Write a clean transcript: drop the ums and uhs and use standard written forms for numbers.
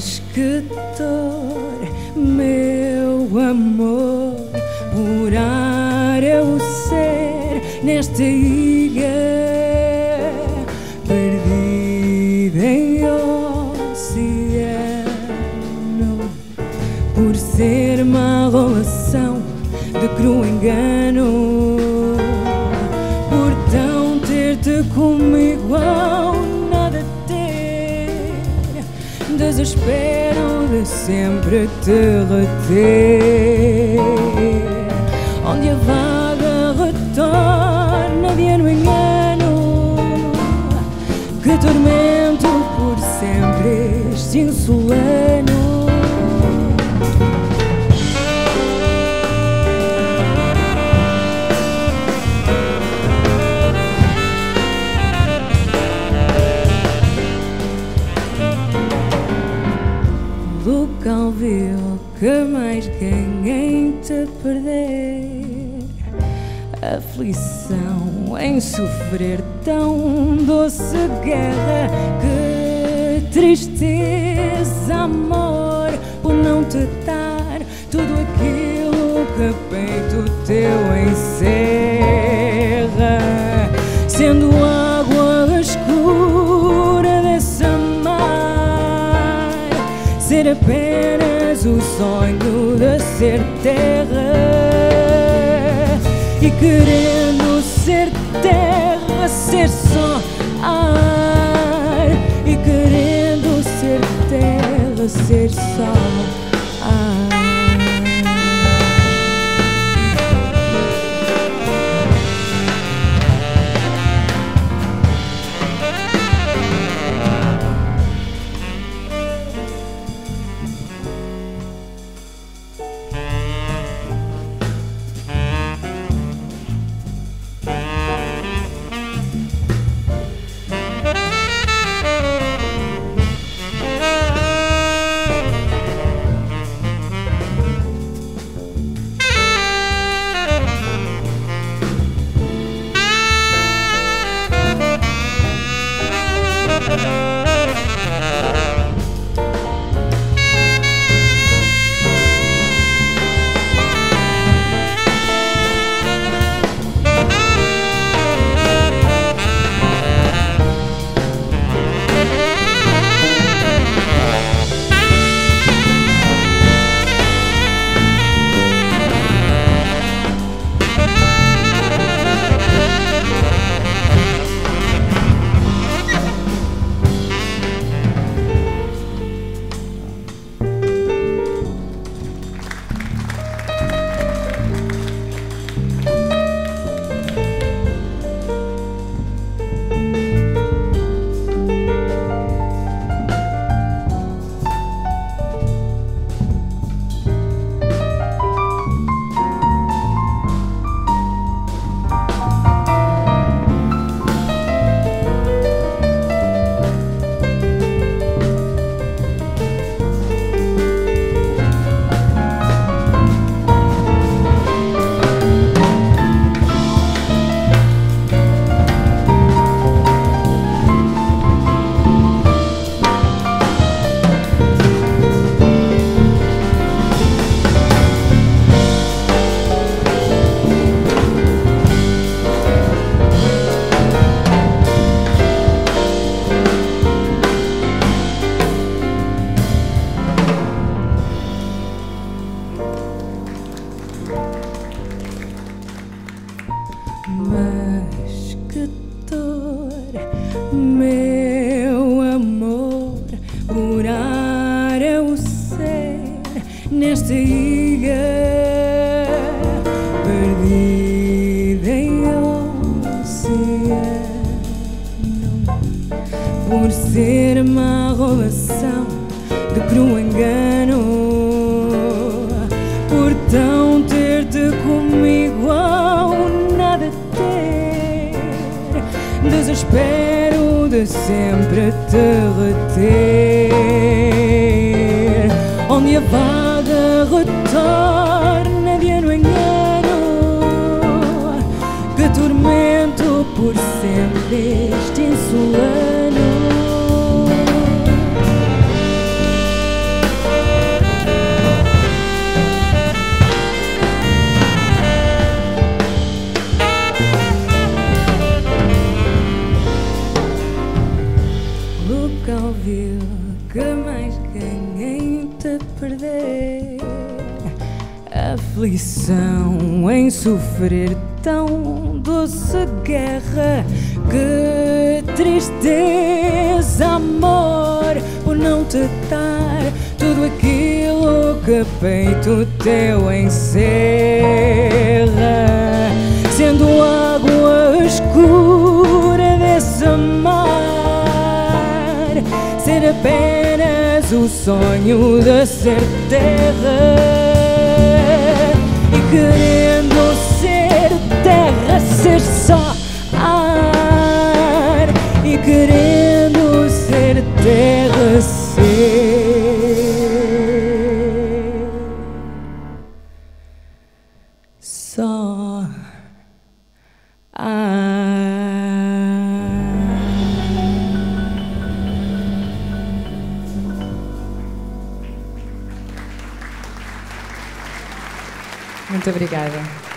Mas que dor, meu amor, morar eu ser nesta ilha, perdida em oceano, por ser uma relação de cruel engano, por tão ter-te comigo ao nada ter, desespero de sempre te reter, onde a vaga retorna de ano em ano, que tormento por sempre este insolano. Local vil que mais ganhei em te perder, aflição em sofrer tão doce guerra, que tristeza, amor, por não te dar tudo aquilo que peito teu encerra, sendo água escura desse mar, ser apenas o sonho de ser terra, e querendo ser terra, ser só ar, e querendo ser terra, ser só ar. Mas que dor, meu amor, morar eu ser nesta ilha, perdida em oceano, por ser uma relação de cruel engano, por tão ter-te comigo ao nada ter, desespero de sempre te reter, onde a vaga retorna de ano em ano, que tormento por sempre este insolano. perder, aflição em sofrer tão doce guerra. Que tristeza, amor, por não te dar tudo aquilo que peito teu encerra, sendo água escura desse mar, ser apenas o sonho de ser terra. E querendo ser terra, ser só ar, e querendo ser terra, ser só ar. Muito obrigada.